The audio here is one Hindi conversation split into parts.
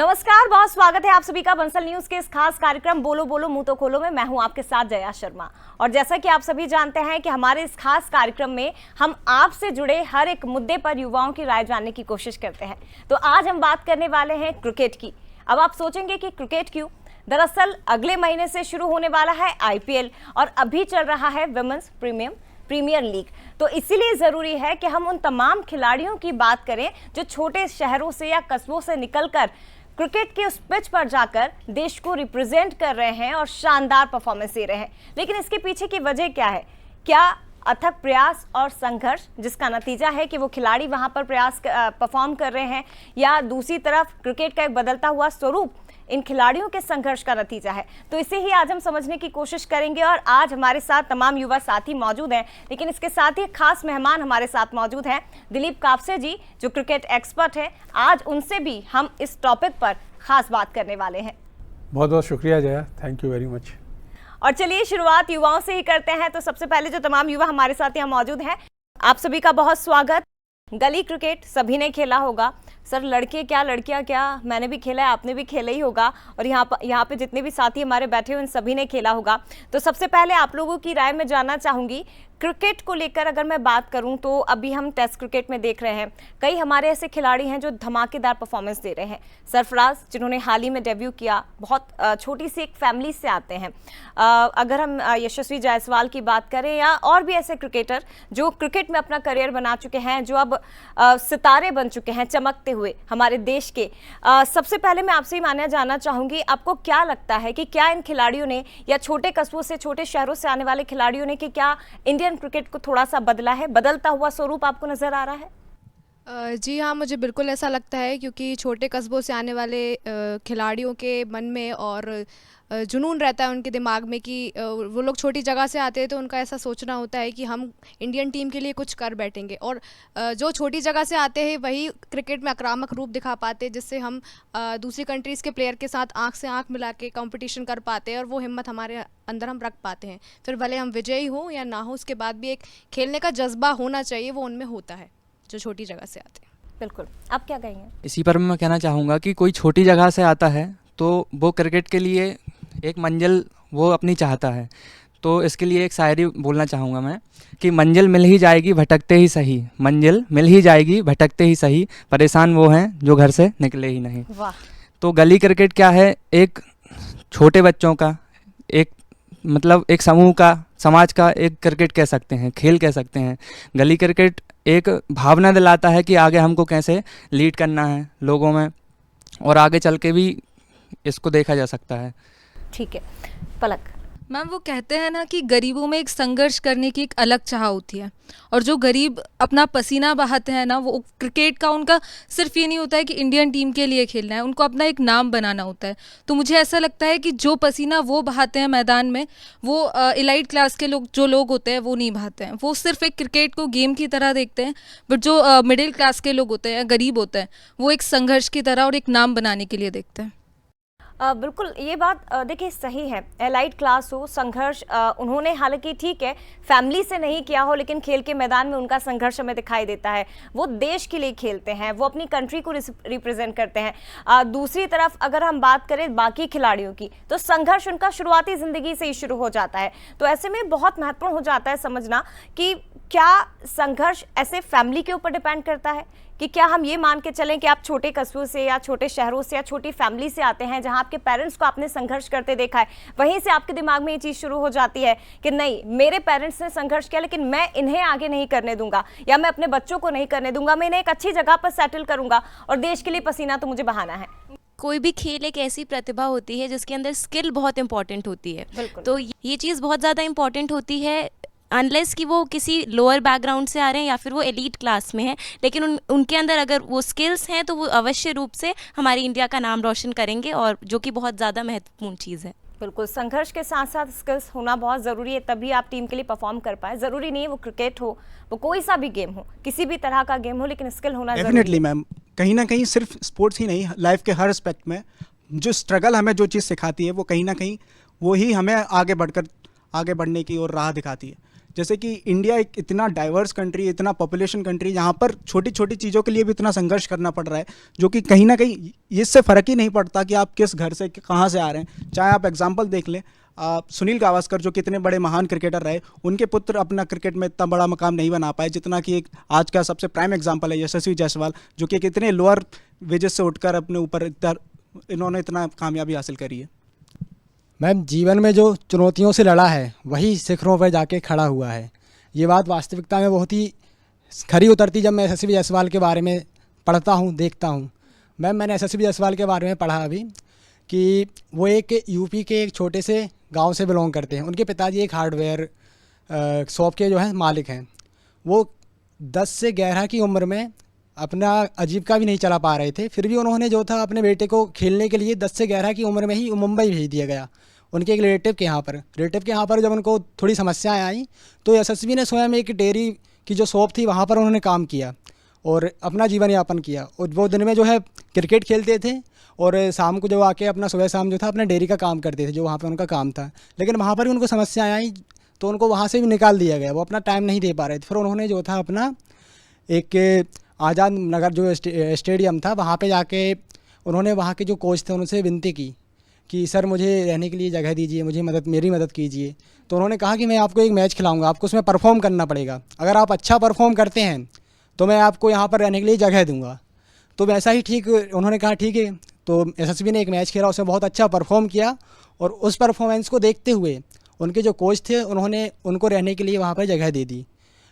नमस्कार, बहुत स्वागत है आप सभी का बंसल न्यूज के इस खास कार्यक्रम बोलो बोलो मुंह तो खोलो में। मैं हूं आपके साथ जया शर्मा। और जैसा कि आप सभी जानते हैं कि हमारे इस खास कार्यक्रम में हम आपसे जुड़े हर एक मुद्दे पर युवाओं की राय जानने की कोशिश करते हैं। तो आज हम बात करने वाले हैं क्रिकेट की। अब आप सोचेंगे कि क्रिकेट क्यों? दरअसल अगले महीने से शुरू होने वाला है IPL और अभी चल रहा है विमेंस प्रीमियर लीग। तो इसीलिए जरूरी है कि हम उन तमाम खिलाड़ियों की बात करें जो छोटे शहरों से या कस्बों से निकलकर क्रिकेट के उस पिच पर जाकर देश को रिप्रेजेंट कर रहे हैं और शानदार परफॉर्मेंस दे रहे हैं। लेकिन इसके पीछे की वजह क्या है? क्या अथक प्रयास और संघर्ष जिसका नतीजा है कि वो खिलाड़ी वहां पर परफॉर्म कर रहे हैं, या दूसरी तरफ क्रिकेट का एक बदलता हुआ स्वरूप इन खिलाड़ियों के संघर्ष का नतीजा है? तो इसे ही आज हम समझने की कोशिश करेंगे। और आज हमारे साथ तमाम युवा साथी मौजूद हैं, लेकिन इसके साथ ही खास मेहमान हमारे साथ मौजूद हैं दिलीप कापसे जी, जो क्रिकेट एक्सपर्ट हैं। आज उनसे भी हम इस टॉपिक पर खास बात करने वाले हैं। बहुत बहुत शुक्रिया Jaya, thank you very much. और चलिए शुरुआत युवाओं से ही करते हैं। तो सबसे पहले जो तमाम युवा हमारे साथ यहाँ मौजूद हैं, आप सभी का बहुत स्वागत। गली क्रिकेट सभी ने खेला होगा सर, लड़के क्या लड़कियां क्या, मैंने भी खेला है, आपने भी खेला ही होगा, और यहाँ पे जितने भी साथी हमारे बैठे हुए उन सभी ने खेला होगा। तो सबसे पहले आप लोगों की राय में जानना चाहूंगी, क्रिकेट को लेकर अगर मैं बात करूं तो अभी हम टेस्ट क्रिकेट में देख रहे हैं कई हमारे ऐसे खिलाड़ी हैं जो धमाकेदार परफॉर्मेंस दे रहे हैं। सरफराज जिन्होंने हाल ही में डेब्यू किया, बहुत छोटी सी एक फैमिली से आते हैं। अगर हम यशस्वी जायसवाल की बात करें या और भी ऐसे क्रिकेटर जो क्रिकेट में अपना करियर बना चुके हैं, जो अब सितारे बन चुके हैं चमकते हुए हमारे देश के। सबसे पहले मैं आपसे ही जानना चाहूंगी, आपको क्या लगता है कि क्या इन खिलाड़ियों ने या छोटे कस्बों से छोटे शहरों से आने वाले खिलाड़ियों ने कि क्या इंडियन क्रिकेट को थोड़ा सा बदला है, बदलता हुआ स्वरूप आपको नजर आ रहा है? जी हाँ, मुझे बिल्कुल ऐसा लगता है, क्योंकि छोटे कस्बों से आने वाले खिलाड़ियों के मन में और जुनून रहता है उनके दिमाग में कि वो लोग छोटी जगह से आते हैं, तो उनका ऐसा सोचना होता है कि हम इंडियन टीम के लिए कुछ कर बैठेंगे। और जो छोटी जगह से आते हैं वही क्रिकेट में आक्रामक रूप दिखा पाते हैं, जिससे हम दूसरी कंट्रीज़ के प्लेयर के साथ आंख से आंख मिला के कंपटीशन कर पाते हैं, और वो हिम्मत हमारे अंदर हम रख पाते हैं। फिर भले हम विजयी हो या ना हो, उसके बाद भी एक खेलने का जज्बा होना चाहिए, वो उनमें होता है जो छोटी जगह से आते हैं। बिल्कुल, आप क्या कहेंगे? इसी पर मैं कहना चाहूँगा कि कोई छोटी जगह से आता है तो वो क्रिकेट के लिए एक मंजिल वो अपनी चाहता है। तो इसके लिए एक शायरी बोलना चाहूँगा मैं कि मंजिल मिल ही जाएगी भटकते ही सही, मंजिल मिल ही जाएगी भटकते ही सही, परेशान वो हैं जो घर से निकले ही नहीं। वाह। तो गली क्रिकेट क्या है? एक छोटे बच्चों का एक समूह का, समाज का एक क्रिकेट कह सकते हैं, खेल कह सकते हैं। गली क्रिकेट एक भावना दिलाता है कि आगे हमको कैसे लीड करना है लोगों में, और आगे चल के भी इसको देखा जा सकता है। ठीक है, पलक। मैम, वो कहते हैं ना कि गरीबों में एक संघर्ष करने की एक अलग चाह होती है, और जो गरीब अपना पसीना बहाते हैं ना, वो क्रिकेट का उनका सिर्फ ये नहीं होता है कि इंडियन टीम के लिए खेलना है, उनको अपना एक नाम बनाना होता है। तो मुझे ऐसा लगता है कि जो पसीना वो बहाते हैं मैदान में, वो एलाइट क्लास के लोग होते हैं वो नहीं बहाते हैं। वो सिर्फ एक क्रिकेट को गेम की तरह देखते हैं, बट जो मिडिल क्लास के लोग होते हैं, गरीब होते हैं, वो एक संघर्ष की तरह और एक नाम बनाने के लिए देखते हैं। बिल्कुल, ये बात देखिए सही है। एलाइट क्लास हो, संघर्ष उन्होंने हालांकि ठीक है फैमिली से नहीं किया हो, लेकिन खेल के मैदान में उनका संघर्ष हमें दिखाई देता है। वो देश के लिए खेलते हैं, वो अपनी कंट्री को रिप्रेजेंट करते हैं। दूसरी तरफ अगर हम बात करें बाकी खिलाड़ियों की, तो संघर्ष उनका शुरुआती जिंदगी से ही शुरू हो जाता है। तो ऐसे में बहुत महत्वपूर्ण हो जाता है समझना कि क्या संघर्ष ऐसे फैमिली के ऊपर डिपेंड करता है कि क्या हम ये मान के चलें कि आप छोटे कस्बों से या छोटे शहरों से या छोटी फैमिली से आते हैं जहां आपके पेरेंट्स को आपने संघर्ष करते देखा है, वहीं से आपके दिमाग में ये चीज़ शुरू हो जाती है कि नहीं, मेरे पेरेंट्स ने संघर्ष किया लेकिन मैं इन्हें आगे नहीं करने दूंगा, या मैं अपने बच्चों को नहीं करने दूंगा, मैं इन्हें एक अच्छी जगह पर सेटल करूंगा और देश के लिए पसीना तो मुझे बहाना है। कोई भी खेल एक ऐसी प्रतिभा होती है जिसके अंदर स्किल बहुत इंपॉर्टेंट होती है। तो ये चीज़ बहुत ज़्यादा इंपॉर्टेंट होती है, अनलेस कि वो किसी लोअर बैकग्राउंड से आ रहे हैं या फिर वो एलीट क्लास में हैं, लेकिन उनके अंदर अगर वो स्किल्स हैं तो वो अवश्य रूप से हमारी इंडिया का नाम रोशन करेंगे, और जो कि बहुत ज़्यादा महत्वपूर्ण चीज़ है। बिल्कुल, संघर्ष के साथ साथ स्किल्स होना बहुत ज़रूरी है, तभी आप टीम के लिए परफॉर्म कर पाए। ज़रूरी नहीं है वो क्रिकेट हो, वो कोई सा भी गेम हो, किसी भी तरह का गेम हो, लेकिन स्किल होना डेफिनेटली मैम। कहीं ना कहीं सिर्फ स्पोर्ट्स ही नहीं, लाइफ के हर एस्पेक्ट में जो स्ट्रगल हमें जो चीज़ सिखाती है, वो कहीं ना कहीं वो ही हमें आगे बढ़ने की और राह दिखाती है। जैसे कि इंडिया एक इतना डाइवर्स कंट्री, इतना पॉपुलेशन कंट्री, यहाँ पर छोटी छोटी चीज़ों के लिए भी इतना संघर्ष करना पड़ रहा है, जो कि कहीं ना कहीं इससे फ़र्क ही नहीं पड़ता कि आप किस घर से कहाँ से आ रहे हैं। चाहे आप एग्जांपल देख लें, सुनील गावस्कर जो कितने बड़े महान क्रिकेटर रहे, उनके पुत्र अपना क्रिकेट में इतना बड़ा मकाम नहीं बना पाए जितना कि एक आज का सबसे प्राइम एग्जांपल है यशस्वी जायसवाल, जो कि कितने लोअर वेजेस से उठकर अपने ऊपर इन्होंने इतना कामयाबी हासिल करी है। मैम, जीवन में जो चुनौतियों से लड़ा है वही शिखरों पर जाके खड़ा हुआ है। ये बात वास्तविकता में बहुत ही खरी उतरती जब मैं यशस्वी जायसवाल के बारे में पढ़ता हूँ, देखता हूँ। मैम, मैंने यशस्वी जायसवाल के बारे में पढ़ा अभी कि वो एक यूपी के एक छोटे से गांव से बिलोंग करते हैं। उनके पिताजी एक हार्डवेयर शॉप के जो है मालिक हैं। वो 10 से 11 की उम्र में अपना आजीविका भी नहीं चला पा रहे थे, फिर भी उन्होंने जो था अपने बेटे को खेलने के लिए 10 से 11 की उम्र में ही मुंबई भेज दिया गया उनके एक रिलेटिव के यहाँ पर। जब उनको थोड़ी समस्याएं आई तो यशस्वी ने स्वयं एक डेयरी की जो शॉप थी वहाँ पर उन्होंने काम किया और अपना जीवन यापन किया। और वो दिन में जो है क्रिकेट खेलते थे और शाम को जो आके अपना सुबह शाम जो था अपना डेयरी का काम करते थे, जो वहाँ पर उनका काम था। लेकिन वहाँ पर भी उनको समस्याएं आई तो उनको वहाँ से भी निकाल दिया गया, वो अपना टाइम नहीं दे पा रहे थे। फिर उन्होंने जो था अपना एक आज़ाद नगर जो स्टेडियम था वहाँ पे जाके उन्होंने वहाँ के जो कोच थे उनसे विनती की कि सर मुझे रहने के लिए जगह दीजिए, मुझे मेरी मदद कीजिए। तो उन्होंने कहा कि मैं आपको एक मैच खिलाऊंगा, आपको उसमें परफॉर्म करना पड़ेगा, अगर आप अच्छा परफॉर्म करते हैं तो मैं आपको यहाँ पर रहने के लिए जगह दूँगा। तो वैसा ही ठीक उन्होंने कहा ठीक है। तो यशस्वी ने एक मैच खेला, उसमें बहुत अच्छा परफॉर्म किया और उस परफॉर्मेंस को देखते हुए उनके जो कोच थे उन्होंने उनको रहने के लिए वहाँ पर जगह दे दी।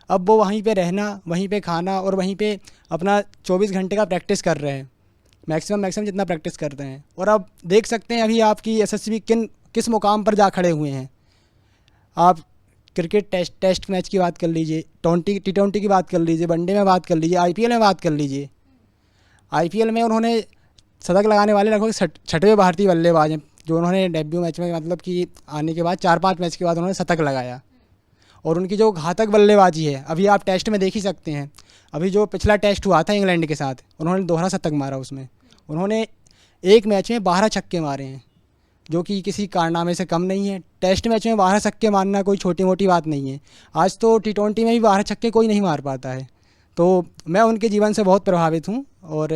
अब वो वहीं पे रहना, वहीं पे खाना और वहीं पे अपना 24 घंटे का प्रैक्टिस कर रहे हैं, मैक्सिमम जितना प्रैक्टिस करते हैं। और अब देख सकते हैं अभी आपकी यशस्वी किस मुकाम पर जा खड़े हुए हैं। आप क्रिकेट टेस्ट मैच की बात कर लीजिए, T20 की बात कर लीजिए, वनडे में बात कर लीजिए, IPL में बात कर लीजिए। IPL में उन्होंने शतक लगाने वाले लगभग 6वें भारतीय बल्लेबाज हैं, जो उन्होंने डेब्यू मैच में मतलब कि आने के बाद 4-5 मैच के बाद उन्होंने शतक लगाया। और उनकी जो घातक बल्लेबाजी है अभी आप टेस्ट में देख ही सकते हैं। अभी जो पिछला टेस्ट हुआ था इंग्लैंड के साथ, उन्होंने दोहरा शतक मारा, उसमें उन्होंने एक मैच में 12 छक्के मारे हैं, जो कि किसी कारनामे से कम नहीं है। टेस्ट मैच में 12 छक्के मारना कोई छोटी मोटी बात नहीं है। आज तो T20 में भी 12 छक्के कोई नहीं मार पाता है। तो मैं उनके जीवन से बहुत प्रभावित हूँ और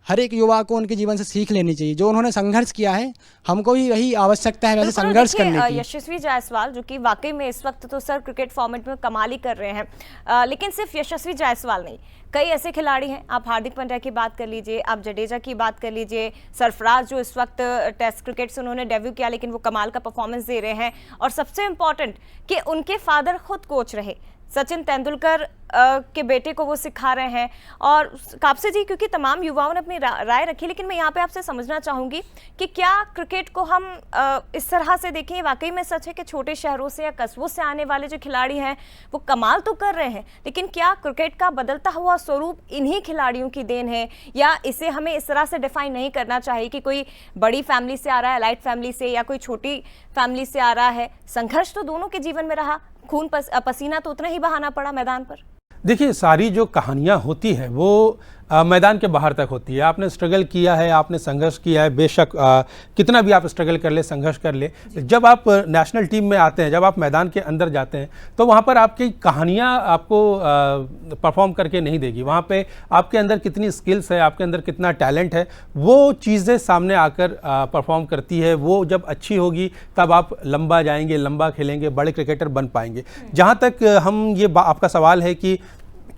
हर एक युवा को उनके जीवन से सीख लेनी चाहिए। जो उन्होंने संघर्ष किया है, हमको भी वही आवश्यकता है वैसे संघर्ष करने की। यशस्वी जायसवाल जो कि वाकई में इस वक्त तो सर क्रिकेट फॉर्मेट में कमाल ही कर रहे हैं, लेकिन सिर्फ यशस्वी जायसवाल नहीं, कई ऐसे खिलाड़ी हैं। आप हार्दिक पांड्या की बात कर लीजिए, आप जडेजा की बात कर लीजिए, सरफराज जो इस वक्त टेस्ट क्रिकेट से उन्होंने डेब्यू किया लेकिन वो कमाल का परफॉर्मेंस दे रहे हैं। और सबसे इम्पॉर्टेंट कि उनके फादर खुद कोच रहे, सचिन तेंदुलकर के बेटे को वो सिखा रहे हैं। और कापसे जी, क्योंकि तमाम युवाओं ने अपनी राय रखी, लेकिन मैं यहाँ पे आपसे समझना चाहूँगी कि क्या क्रिकेट को हम इस तरह से देखें, वाकई में सच है कि छोटे शहरों से या कस्बों से आने वाले जो खिलाड़ी हैं वो कमाल तो कर रहे हैं, लेकिन क्या क्रिकेट का बदलता हुआ स्वरूप इन्हीं खिलाड़ियों की देन है, या इसे हमें इस तरह से डिफाइन नहीं करना चाहिए कि कोई बड़ी फैमिली से आ रहा है, लाइट फैमिली से, या कोई छोटी फैमिली से आ रहा है? संघर्ष तो दोनों के जीवन में रहा, खून पसीना तो उतना ही बहाना पड़ा मैदान पर। देखिए, सारी जो कहानियाँ होती है वो मैदान के बाहर तक होती है। आपने स्ट्रगल किया है, आपने संघर्ष किया है, बेशक कितना भी आप स्ट्रगल कर ले, संघर्ष कर ले, जब आप नेशनल टीम में आते हैं, जब आप मैदान के अंदर जाते हैं, तो वहाँ पर आपकी कहानियाँ आपको परफॉर्म करके नहीं देगी। वहाँ पे आपके अंदर कितनी स्किल्स है, आपके अंदर कितना टैलेंट है, वो चीज़ें सामने आकर परफॉर्म करती है। वो जब अच्छी होगी तब आप लंबा जाएंगे, लंबा खेलेंगे, बड़े क्रिकेटर बन पाएंगे। जहाँ तक आपका सवाल है कि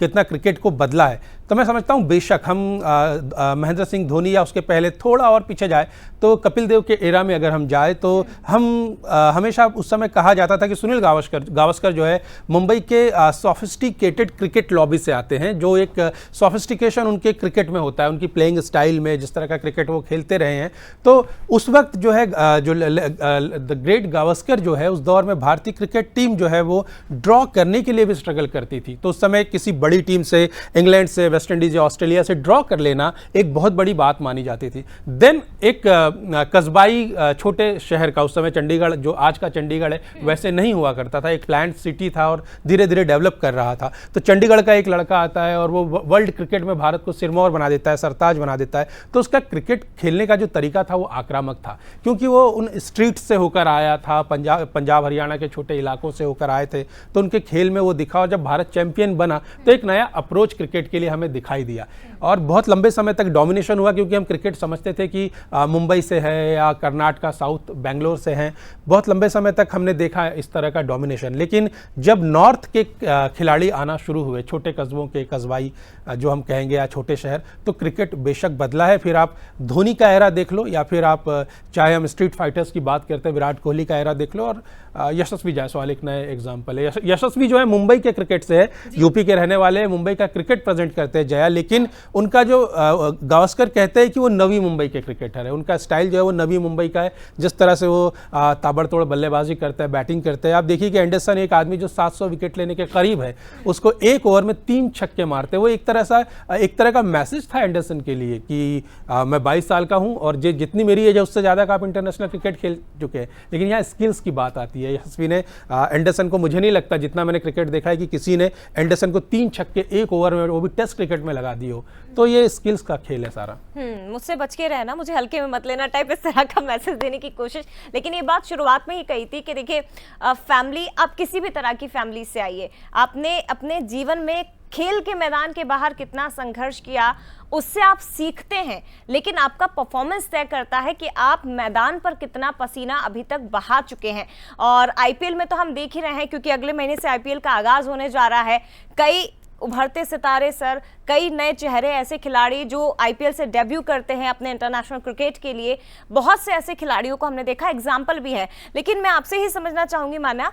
कितना क्रिकेट को बदला है, तो मैं समझता हूँ बेशक हम महेंद्र सिंह धोनी या उसके पहले थोड़ा और पीछे जाए तो कपिल देव के एरा में अगर हम जाए तो हम हमेशा उस समय कहा जाता था कि सुनील गावस्कर जो है मुंबई के सोफिस्टिकेटेड क्रिकेट लॉबी से आते हैं, जो एक सोफिस्टिकेशन उनके क्रिकेट में होता है, उनकी प्लेइंग स्टाइल में, जिस तरह का क्रिकेट वो खेलते रहे हैं। तो उस वक्त जो है द ग्रेट गावस्कर जो है उस दौर में भारतीय क्रिकेट टीम जो है वो ड्रॉ करने के लिए भी स्ट्रगल करती थी। तो उस समय किसी बड़ी टीम से, इंग्लैंड से, वेस्ट इंडीज या ऑस्ट्रेलिया से ड्रॉ कर लेना एक बहुत बड़ी बात मानी जाती थी। देन एक कस्बाई छोटे शहर का, उस समय चंडीगढ़ जो आज का चंडीगढ़ है वैसे नहीं हुआ करता था, एक प्लान्ड सिटी था और धीरे धीरे डेवलप कर रहा था। तो चंडीगढ़ का एक लड़का आता है और वो वर्ल्ड क्रिकेट में भारत को सिरमौर बना देता है, सरताज बना देता है। तो उसका क्रिकेट खेलने का जो तरीका था वो आक्रामक था, क्योंकि वो उन स्ट्रीट से होकर आया था, पंजाब हरियाणा के छोटे इलाकों से होकर आए थे, तो उनके खेल में वो दिखा। और जब भारत चैंपियन बना तो एक नया अप्रोच क्रिकेट के लिए हमें दिखाई दिया और बहुत लंबे समय तक डोमिनेशन हुआ, क्योंकि हम क्रिकेट समझते थे कि मुंबई से है या कर्नाटका, साउथ बेंगलोर से हैं। बहुत लंबे समय तक हमने देखा इस तरह का डोमिनेशन। लेकिन जब नॉर्थ के खिलाड़ी आना शुरू हुए, छोटे कस्बों के, कस्बाई जो हम कहेंगे या छोटे शहर, तो क्रिकेट बेशक बदला है। फिर आप धोनी का एरा देख लो या फिर आप चाहे हम स्ट्रीट फाइटर्स की बात करते हैं, विराट कोहली का एरा देख लो, और यशस्वी जायसवाल एक नए एग्जाम्पल है। यशस्वी जो है मुंबई के क्रिकेट से है, यूपी के रहने वाले हैं, मुंबई का क्रिकेट प्रेजेंट करते हैं जया, लेकिन उनका जो गावस्कर कहते हैं कि वो नवी मुंबई के क्रिकेटर है, उनका स्टाइल जो है वो नवी मुंबई का है। जिस तरह से वो ताबड़तोड़ बल्लेबाजी करता है, बैटिंग करते हैं। आप देखिए कि एंडरसन एक आदमी जो 700 विकेट लेने के करीब है, उसको एक ओवर में 3 छक्के मारते हैं। वो एक तरह का मैसेज था एंडरसन के लिए कि मैं 22 साल का हूं और जितनी मेरी एज है उससे ज़्यादा का आप इंटरनेशनल क्रिकेट खेल चुके हैं। लेकिन यहाँ स्किल्स की बात आती है। यशस्वी ने एंडरसन को, मुझे नहीं लगता जितना मैंने क्रिकेट देखा है कि किसी ने एंडरसन को 3 छक्के एक ओवर में, वो भी टेस्ट क्रिकेट में लगा दिए हो। तो ये स्किल्स का खेल है सारा। मुझसे बच के रहना, मुझे हल्के में मत लेना टाइप इस तरह का मैसेज देने की कोशिश। लेकिन ये बात शुरुआत में ही कही थी कि देखिए फैमिली, आप किसी भी तरह की फैमिली से आइए, आपने अपने जीवन में खेल के मैदान के बाहर कितना संघर्ष किया उससे आप सीखते हैं, लेकिन आपका परफॉर्मेंस तय करता है कि आप मैदान पर कितना पसीना अभी तक बहा चुके हैं। और आईपीएल में तो हम देख ही रहे हैं, क्योंकि अगले महीने से आईपीएल का आगाज होने जा रहा है। कई उभरते सितारे सर, कई नए चेहरे, ऐसे खिलाड़ी जो आईपीएल से डेब्यू करते हैं अपने इंटरनेशनल क्रिकेट के लिए, बहुत से ऐसे खिलाड़ियों को हमने देखा, एग्जाम्पल भी है। लेकिन मैं आपसे ही समझना चाहूंगी माना,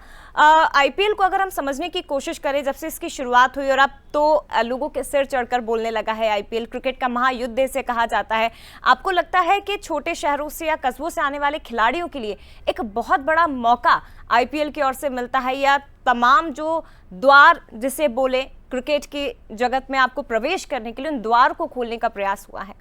आईपीएल को अगर हम समझने की कोशिश करें, जब से इसकी शुरुआत हुई और अब तो लोगों के सिर चढ़कर बोलने लगा है आईपीएल, क्रिकेट का महायुद्ध इसे कहा जाता है। आपको लगता है कि छोटे शहरों से या कस्बों से आने वाले खिलाड़ियों के लिए एक बहुत बड़ा मौका आईपीएल की ओर से मिलता है, या तमाम जो द्वार जिसे बोले क्रिकेट के जगत में आपको प्रवेश करने के लिए उन द्वार को खोलने का प्रयास हुआ है?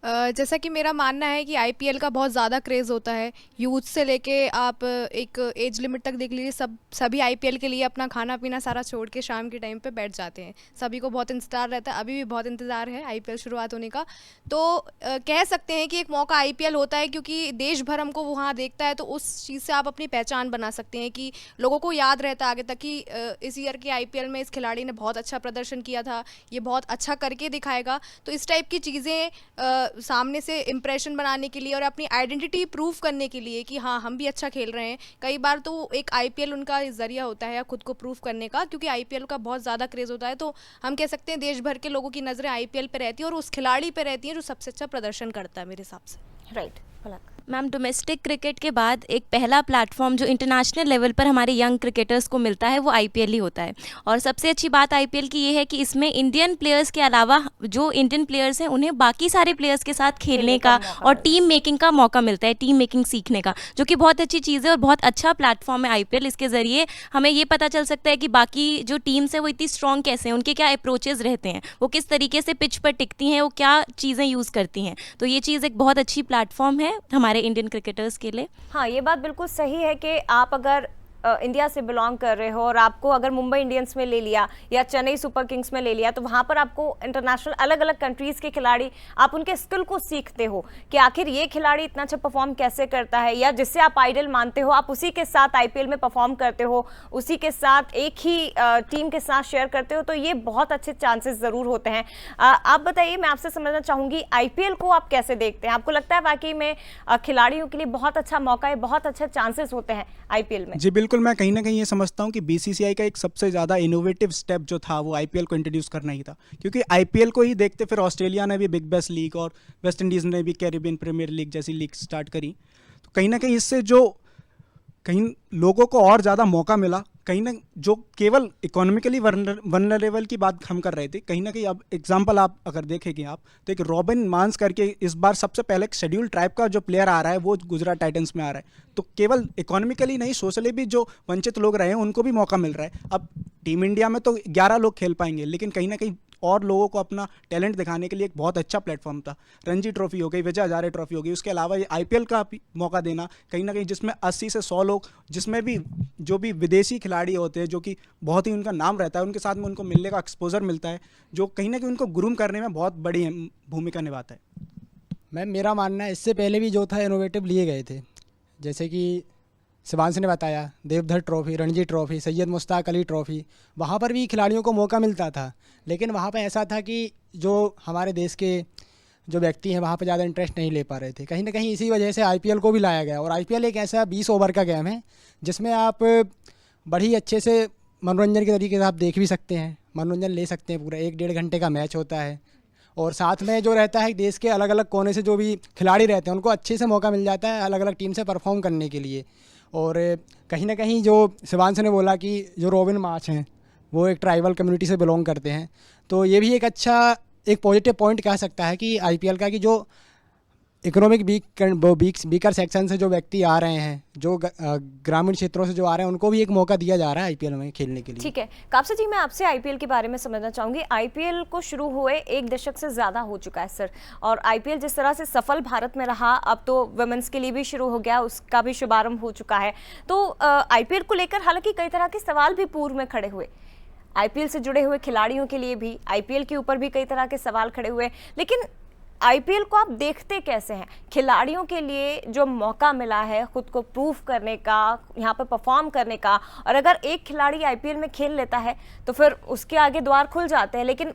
जैसा कि मेरा मानना है कि आईपीएल का बहुत ज़्यादा क्रेज़ होता है, यूथ से लेके आप एक एज लिमिट तक देख लीजिए, सभी आईपीएल के लिए अपना खाना पीना सारा छोड़ के शाम के टाइम पे बैठ जाते हैं। सभी को बहुत इंतज़ार रहता है, अभी भी बहुत इंतज़ार है आईपीएल शुरुआत होने का। तो कह सकते हैं कि एक मौका आईपीएल होता है, क्योंकि देश भर हमको वहाँ देखता है, तो उस चीज़ से आप अपनी पहचान बना सकते हैं कि लोगों को याद रहता है आगे तक कि इस ईयर के आईपीएल में इस खिलाड़ी ने बहुत अच्छा प्रदर्शन किया था, ये बहुत अच्छा करके दिखाएगा। तो इस टाइप की चीज़ें सामने से इम्प्रेशन बनाने के लिए और अपनी आइडेंटिटी प्रूव करने के लिए कि हाँ हम भी अच्छा खेल रहे हैं, कई बार तो एक आईपीएल उनका जरिया होता है खुद को प्रूव करने का, क्योंकि आईपीएल का बहुत ज़्यादा क्रेज़ होता है। तो हम कह सकते हैं देश भर के लोगों की नज़रें आईपीएल पे रहती है और उस खिलाड़ी पे रहती है जो सबसे अच्छा प्रदर्शन करता है मेरे हिसाब से। राइट। मैम, डोमेस्टिक क्रिकेट के बाद एक पहला प्लेटफॉर्म जो इंटरनेशनल लेवल पर हमारे यंग क्रिकेटर्स को मिलता है वो आईपीएल ही होता है। और सबसे अच्छी बात आईपीएल की ये है कि इसमें इंडियन प्लेयर्स के अलावा जो इंडियन प्लेयर्स हैं उन्हें बाकी सारे प्लेयर्स के साथ खेलने का और टीम मेकिंग का मौका मिलता है, टीम मेकिंग सीखने का, जो कि बहुत अच्छी चीज़ है और बहुत अच्छा प्लेटफॉर्म है आईपीएल। इसके ज़रिए हमें ये पता चल सकता है कि बाकी जो टीम्स हैं वो इतनी स्ट्रॉन्ग कैसे हैं, उनके क्या अप्रोचेज़ रहते हैं, वो किस तरीके से पिच पर टिकती हैं, वो क्या चीज़ें यूज़ करती हैं। तो ये चीज़ एक बहुत अच्छी प्लेटफॉर्म है हमारे इंडियन क्रिकेटर्स के लिए। हाँ, ये बात बिल्कुल सही है कि आप अगर इंडिया से बिलोंग कर रहे हो और आपको अगर मुंबई इंडियंस में ले लिया या चेन्नई सुपर किंग्स में ले लिया, तो वहाँ पर आपको इंटरनेशनल अलग अलग कंट्रीज़ के खिलाड़ी, आप उनके स्किल को सीखते हो कि आखिर ये खिलाड़ी इतना अच्छा परफॉर्म कैसे करता है, या जिससे आप आइडल मानते हो, आप उसी के साथ आईपीएल में परफॉर्म करते हो, उसी के साथ एक ही टीम के साथ शेयर करते हो। तो ये बहुत अच्छे चांसेस ज़रूर होते हैं। आप बताइए, मैं आपसे समझना चाहूँगी आईपीएल को आप कैसे देखते हैं? आपको लगता है वाकई में खिलाड़ियों के लिए बहुत अच्छा मौका है, बहुत अच्छे चांसेस होते हैं आईपीएल में? जी बिल्कुल, मैं कहीं ना कहीं ये समझता हूँ कि बीसीसीआई का एक सबसे ज़्यादा इनोवेटिव स्टेप जो था वो आईपीएल को इंट्रोड्यूस करना ही था, क्योंकि आईपीएल को ही देखते फिर ऑस्ट्रेलिया ने भी बिग बैश लीग और वेस्ट इंडीज़ ने भी कैरिबियन प्रीमियर लीग जैसी लीग स्टार्ट करी। तो कहीं ना कहीं इससे जो कहीं लोगों को और ज़्यादा मौका मिला कहीं ना जो केवल इकोनॉमिकली वनरेबल की बात हम कर रहे थे, कहीं ना कहीं अब एग्जांपल आप अगर देखेंगे आप, तो एक रॉबिन मांस करके इस बार सबसे पहले एक शेड्यूल ट्राइब का जो प्लेयर आ रहा है वो गुजरात टाइटंस में आ रहा है। तो केवल इकोनॉमिकली नहीं, सोशली भी जो वंचित लोग रहे हैं उनको भी मौका मिल रहा है। अब टीम इंडिया में तो 11 लोग खेल पाएंगे, लेकिन कहीं ना कहीं और लोगों को अपना टैलेंट दिखाने के लिए एक बहुत अच्छा प्लेटफॉर्म था। रणजी ट्रॉफी हो गई, विजय हजारे ट्रॉफी हो गई, उसके अलावा ये IPL का मौका देना कहीं ना कहीं, जिसमें 80 से 100 लोग, जिसमें भी जो भी विदेशी खिलाड़ी होते हैं जो कि बहुत ही उनका नाम रहता है, उनके साथ में उनको मिलने का एक्सपोजर मिलता है, जो कहीं ना कहीं उनको ग्रूम करने में बहुत बड़ी भूमिका निभाता है। मैम मेरा मानना है इससे पहले भी जो था इनोवेटिव लिए गए थे, जैसे कि शिवांश ने बताया Deodhar trophy, Ranji trophy, Syed Mushtaq Ali trophy, वहाँ पर भी खिलाड़ियों को मौका मिलता था, लेकिन वहाँ पर ऐसा था कि जो हमारे देश के जो व्यक्ति हैं वहाँ पर ज़्यादा इंटरेस्ट नहीं ले पा रहे थे। कहीं ना कहीं इसी वजह से IPL को भी लाया गया, और IPL एक ऐसा 20 ओवर का गेम है जिसमें आप बड़ी अच्छे से मनोरंजन के तरीके से आप देख भी सकते हैं, मनोरंजन ले सकते हैं। पूरा 1-1.5 घंटे का मैच होता है, और साथ में जो रहता है देश के अलग अलग कोने से जो भी खिलाड़ी रहते हैं उनको अच्छे से मौका मिल जाता है अलग अलग टीम से परफॉर्म करने के लिए। और कहीं ना कहीं जो शिवांश ने बोला कि जो रॉबिन मार्च हैं वो एक ट्राइबल कम्युनिटी से बिलोंग करते हैं, तो ये भी एक अच्छा एक पॉजिटिव पॉइंट कह सकता है कि IPL का, कि जो इकोनॉमिक वीकर सेक्शन से जो व्यक्ति आ रहे हैं, जो ग्रामीण क्षेत्रों से जो आ रहे हैं, उनको भी एक मौका दिया जा रहा है IPL में खेलने के लिए। ठीक है कापसा जी, मैं आपसे IPL के बारे में समझना चाहूंगी। IPL को शुरू हुए 1 दशक से ज़्यादा हो चुका है सर, और IPL जिस तरह से सफल भारत में रहा, अब तो वुमेन्स के लिए भी शुरू हो गया, उसका भी शुभारंभ हो चुका है। तो IPL को लेकर हालांकि कई तरह के सवाल भी पूर्व में खड़े हुए, IPL से जुड़े हुए खिलाड़ियों के लिए भी, IPL के ऊपर भी कई तरह के सवाल खड़े हुए, लेकिन IPL को आप देखते कैसे हैं? खिलाड़ियों के लिए जो मौका मिला है खुद को प्रूव करने का, यहाँ पे परफॉर्म करने का, और अगर एक खिलाड़ी IPL में खेल लेता है तो फिर उसके आगे द्वार खुल जाते हैं, लेकिन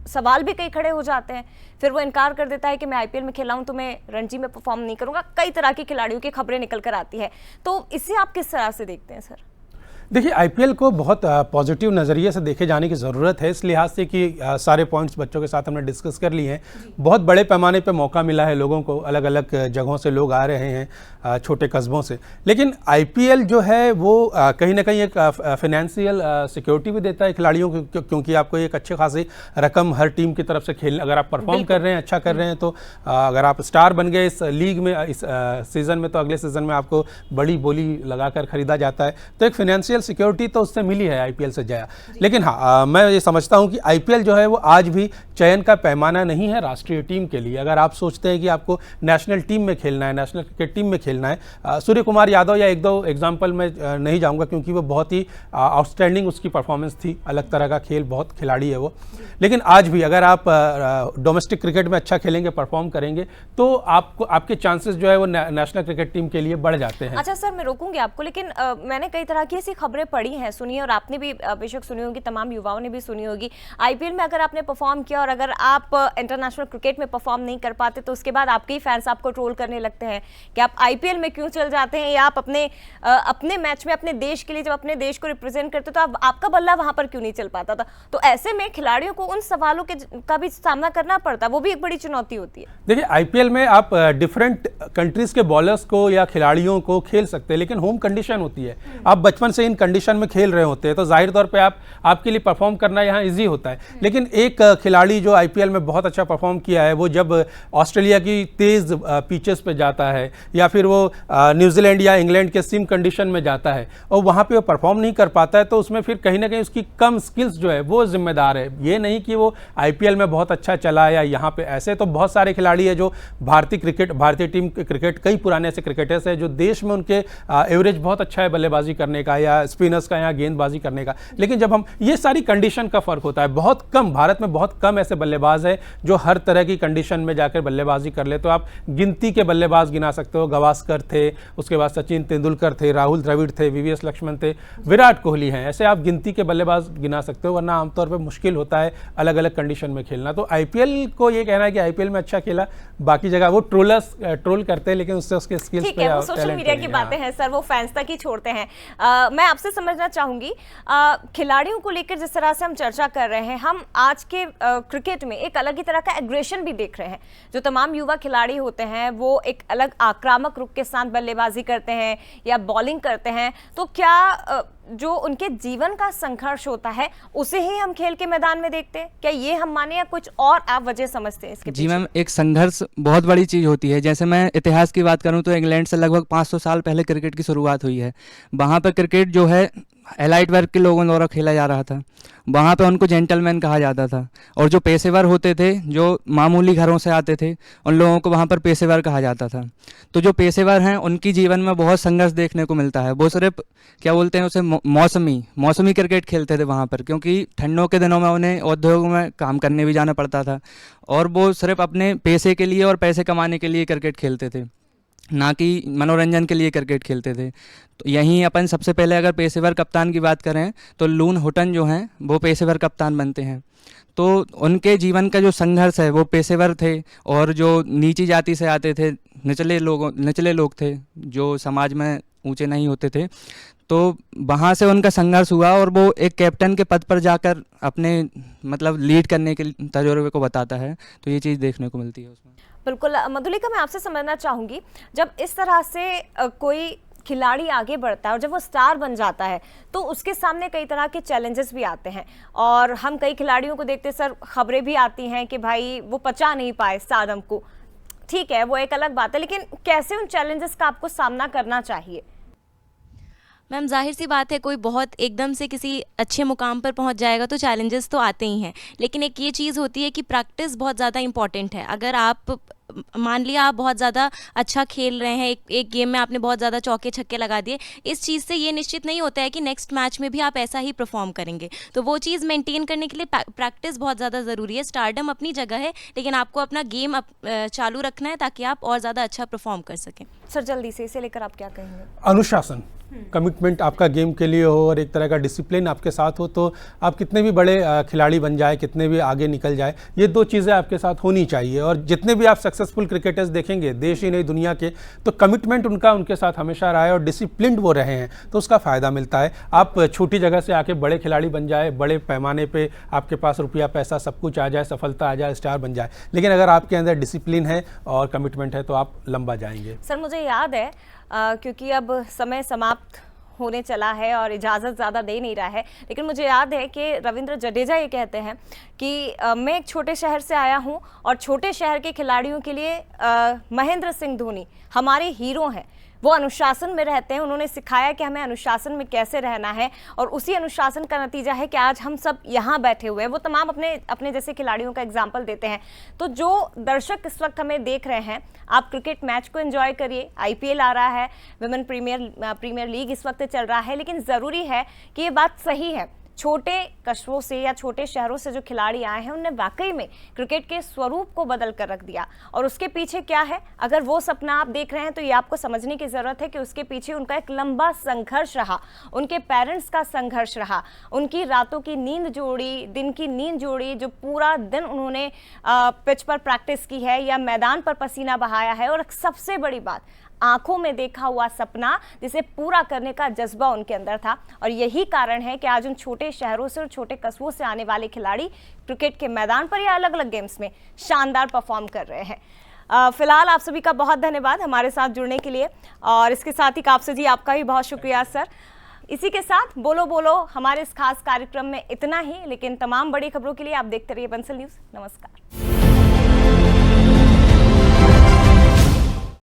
सवाल भी कई खड़े हो जाते हैं, फिर वो इनकार कर देता है कि मैं IPL में खेला हूँ तो मैं रणजी में परफॉर्म नहीं करूँगा। कई तरह के खिलाड़ियों की खबरें निकल कर आती है, तो इसे आप किस तरह से देखते हैं सर? देखिए IPL को बहुत पॉजिटिव नज़रिए से देखे जाने की ज़रूरत है, इस लिहाज से कि सारे पॉइंट्स बच्चों के साथ हमने डिस्कस कर लिए हैं। बहुत बड़े पैमाने पे मौका मिला है लोगों को, अलग अलग जगहों से लोग आ रहे हैं, छोटे कस्बों से। लेकिन IPL जो है वो कहीं ना कहीं एक फाइनेंशियल सिक्योरिटी भी देता है खिलाड़ियों को, क्योंकि आपको एक अच्छी खासी रकम हर टीम की तरफ से खेल, अगर आप परफॉर्म कर रहे हैं, अच्छा कर रहे हैं, तो अगर आप स्टार बन गए इस लीग में, इस सीज़न में, तो अगले सीज़न में आपको बड़ी बोली लगाकर खरीदा जाता है। तो एक फाइनेंशियल सिक्योरिटी तो उससे मिली है IPL से जया। लेकिन हाँ, मैं ये समझता हूँ कि IPL जो है वो आज भी चयन का पैमाना नहीं है राष्ट्रीय टीम के लिए। अगर आप सोचते हैं कि आपको नेशनल टीम में खेलना है, नेशनल क्रिकेट टीम में खेलना है, सूर्य कुमार यादव या 1-2 एग्जाम्पल में नहीं जाऊँगा क्योंकि वो बहुत ही आउटस्टैंडिंग उसकी परफॉर्मेंस थी, अलग तरह का खेल, बहुत खिलाड़ी है वो। लेकिन आज भी अगर आप डोमेस्टिक क्रिकेट में अच्छा खेलेंगे, परफॉर्म करेंगे, तो आपको आपके चांसेस जो है वो नेशनल क्रिकेट टीम के लिए बढ़ जाते हैं। अच्छा सर, मैं रोकूंगी आपको, लेकिन मैंने कई तरह की ऐसी खबरें पढ़ी हैं, सुनी, और आपने भी बेशक सुनी होगी, तमाम युवाओं ने भी सुनी होगी। IPL में अगर आपने परफॉर्म किया और अगर आप इंटरनेशनल क्रिकेट में परफॉर्म नहीं कर पाते तो उसके बाद आपके ही फैंस आपको ट्रोल करने लगते हैं कि आप IPL में क्यों चल जाते हैं, या आप अपने मैच में अपने देश के लिए जब अपने देश को रिप्रेजेंट करते तो आपका बल्ला वहां पर क्यों नहीं चल पाता था। तो ऐसे में खिलाड़ियों को उन सवालों का भी सामना करना पड़ता है, वो भी एक बड़ी चुनौती होती है। देखिए IPL में आप डिफरेंट कंट्रीज के बॉलर्स को या खिलाड़ियों को खेल सकते हैं, लेकिन होम कंडीशन होती है। आप बचपन से इन कंडीशन में खेल रहे होते हैं तो जाहिर तौर पे आपके लिए परफॉर्म करना यहाँ इजी होता है। लेकिन एक खिलाड़ी जो IPL में बहुत अच्छा परफॉर्म किया है, वो जब ऑस्ट्रेलिया की तेज़ पिचेस पे जाता है या फिर वो न्यूजीलैंड या इंग्लैंड के सिम कंडीशन में जाता है और वहाँ पे वो परफॉर्म नहीं कर पाता है, तो उसमें फिर कहीं ना कहीं उसकी कम स्किल्स जो है वो जिम्मेदार है। ये नहीं कि वो IPL में बहुत अच्छा चला या यहाँ पे, ऐसे तो बहुत सारे खिलाड़ी है जो भारतीय टीम क्रिकेट, कई पुराने ऐसे क्रिकेटर्स हैं जो देश में उनके एवरेज बहुत अच्छा है बल्लेबाजी करने का या स्पिनर्स का यहाँ गेंदबाजी करने का। लेकिन जब हम, ये सारी कंडीशन का फर्क होता है, बहुत कम, भारत में बहुत कम ऐसे बल्लेबाज हैं जो हर तरह की कंडीशन में जाकर बल्लेबाजी कर ले। तो आप गिनती के बल्लेबाज गिना सकते हो, गावस्कर थे, उसके बाद सचिन तेंदुलकर थे, राहुल द्रविड़ थे, VVS लक्ष्मण थे, विराट कोहली हैं, ऐसे आप गिनती के बल्लेबाज गिना सकते हो, वरना आमतौर पर मुश्किल होता है अलग अलग कंडीशन में खेलना। तो IPL को ये कहना है कि IPL में अच्छा खेला, बाकी जगह वो ट्रोल करते हैं, लेकिन उससे उसके स्किल्स पे, वो सोशल मीडिया की बातें हैं सर, वो फैंस तक ही छोड़ते हैं। मैं आपसे समझना चाहूंगी, खिलाड़ियों को लेकर जिस तरह से हम चर्चा कर रहे हैं, हम आज के क्रिकेट में एक अलग ही तरह का एग्रेशन भी देख रहे हैं। जो तमाम युवा खिलाड़ी होते हैं वो एक अलग आक्रामक रुख के साथ बल्लेबाजी करते हैं या बॉलिंग करते हैं। तो क्या जो उनके जीवन का संघर्ष होता है उसे ही हम खेल के मैदान में देखते हैं, क्या ये हम माने या कुछ और आप वजह समझते हैं इसके जी पीछे? मैम, एक संघर्ष बहुत बड़ी चीज़ होती है। जैसे मैं इतिहास की बात करूं तो इंग्लैंड से लगभग 500 साल पहले क्रिकेट की शुरुआत हुई है। वहाँ पर क्रिकेट जो है एलाइट वर्ग के लोगों द्वारा खेला जा रहा था। वहाँ पे उनको जेंटलमैन कहा जाता था, और जो पेशेवर होते थे, जो मामूली घरों से आते थे, उन लोगों को वहाँ पर पेशेवर कहा जाता था। तो जो पेशेवर हैं उनकी जीवन में बहुत संघर्ष देखने को मिलता है। वो सिर्फ क्या बोलते हैं उसे मौसमी क्रिकेट खेलते थे वहाँ पर, क्योंकि ठंडों के दिनों में उन्हें उद्योगों में काम करने भी जाना पड़ता था, और वो सिर्फ अपने पैसे के लिए और पैसे कमाने के लिए क्रिकेट खेलते थे, ना कि मनोरंजन के लिए क्रिकेट खेलते थे। तो यहीं अपन सबसे पहले अगर पेशेवर कप्तान की बात करें तो लून हुटन जो हैं वो पेशेवर कप्तान बनते हैं। तो उनके जीवन का जो संघर्ष है, वो पेशेवर थे, और जो नीची जाति से आते थे, निचले लोग थे जो समाज में ऊंचे नहीं होते थे, तो वहाँ से उनका संघर्ष हुआ, और वो एक कैप्टन के पद पर जाकर अपने मतलब लीड करने के तजुर्बे को बताता है। तो ये चीज़ देखने को मिलती है उसमें। बिल्कुल मधुलिका, मैं आपसे समझना चाहूंगी, जब इस तरह से कोई खिलाड़ी आगे बढ़ता है और जब वो स्टार बन जाता है तो उसके सामने कई तरह के चैलेंजेस भी आते हैं, और हम कई खिलाड़ियों को देखते सर, खबरें भी आती हैं कि भाई वो पचा नहीं पाए स्टारडम को। ठीक है, वो एक अलग बात है, लेकिन कैसे उन चैलेंजेस का आपको सामना करना चाहिए? मैम, जाहिर सी बात है, कोई बहुत एकदम से किसी अच्छे मुकाम पर पहुंच जाएगा तो चैलेंजेस तो आते ही हैं, लेकिन एक ये चीज़ होती है कि प्रैक्टिस बहुत ज़्यादा इंपॉर्टेंट है। अगर आप मान लिया आप बहुत ज़्यादा अच्छा खेल रहे हैं, एक गेम में आपने बहुत ज़्यादा चौके छक्के लगा दिए, इस चीज़ से ये निश्चित नहीं होता है कि नेक्स्ट मैच में भी आप ऐसा ही परफॉर्म करेंगे। तो वो चीज़ मेंटेन करने के लिए प्रैक्टिस बहुत ज़्यादा ज़रूरी है। स्टारडम अपनी जगह है, लेकिन आपको अपना गेम चालू रखना है ताकि आप और ज़्यादा अच्छा परफॉर्म कर सकें। सर जल्दी से इसे लेकर आप क्या कहेंगे? अनुशासन, कमिटमेंट आपका गेम के लिए हो और एक तरह का डिसिप्लिन आपके साथ हो, तो आप कितने भी बड़े खिलाड़ी बन जाए, कितने भी आगे निकल जाए, ये दो चीज़ें आपके साथ होनी चाहिए। और जितने भी आप सक्सेसफुल क्रिकेटर्स देखेंगे देश ही नहीं दुनिया के, तो कमिटमेंट उनके साथ हमेशा रहा है और डिसिप्लिन्ड वो रहे हैं, तो उसका फ़ायदा मिलता है। आप छोटी जगह से आके बड़े खिलाड़ी बन जाए, बड़े पैमाने पे आपके पास रुपया पैसा सब कुछ आ जाए, सफलता आ जाए, स्टार बन जाए, लेकिन अगर आपके अंदर डिसिप्लिन है और कमिटमेंट है तो आप लंबा जाएंगे। सर मुझे याद है क्योंकि अब समय समाप्त होने चला है और इजाज़त ज़्यादा दे नहीं रहा है, लेकिन मुझे याद है कि रविंद्र जडेजा ये कहते हैं कि मैं एक छोटे शहर से आया हूँ और छोटे शहर के खिलाड़ियों के लिए महेंद्र सिंह धोनी हमारे हीरो हैं। वो अनुशासन में रहते हैं, उन्होंने सिखाया कि हमें अनुशासन में कैसे रहना है, और उसी अनुशासन का नतीजा है कि आज हम सब यहाँ बैठे हुए हैं। वो तमाम अपने जैसे खिलाड़ियों का एग्जाम्पल देते हैं। तो जो दर्शक इस वक्त हमें देख रहे हैं, आप क्रिकेट मैच को एंजॉय करिए। IPL आ रहा है, विमेन प्रीमियर लीग इस वक्त चल रहा है, लेकिन ज़रूरी है कि ये बात सही है, छोटे कस्बों से या छोटे शहरों से जो खिलाड़ी आए हैं उन्होंने वाकई में क्रिकेट के स्वरूप को बदल कर रख दिया। और उसके पीछे क्या है, अगर वो सपना आप देख रहे हैं तो ये आपको समझने की ज़रूरत है कि उसके पीछे उनका एक लंबा संघर्ष रहा, उनके पेरेंट्स का संघर्ष रहा, उनकी रातों की नींद जोड़ी, दिन की नींद जोड़ी, जो पूरा दिन उन्होंने पिच पर प्रैक्टिस की है या मैदान पर पसीना बहाया है, और सबसे बड़ी बात, आंखों में देखा हुआ सपना जिसे पूरा करने का जज्बा उनके अंदर था। और यही कारण है कि आज उन छोटे शहरों से और छोटे कस्बों से आने वाले खिलाड़ी क्रिकेट के मैदान पर या अलग अलग गेम्स में शानदार परफॉर्म कर रहे हैं। फिलहाल आप सभी का बहुत धन्यवाद हमारे साथ जुड़ने के लिए, और इसके साथ ही कापसे जी आपका भी बहुत शुक्रिया सर। इसी के साथ बोलो बोलो हमारे इस खास कार्यक्रम में इतना ही, लेकिन तमाम बड़ी खबरों के लिए आप देखते रहिए बंसल न्यूज़। नमस्कार।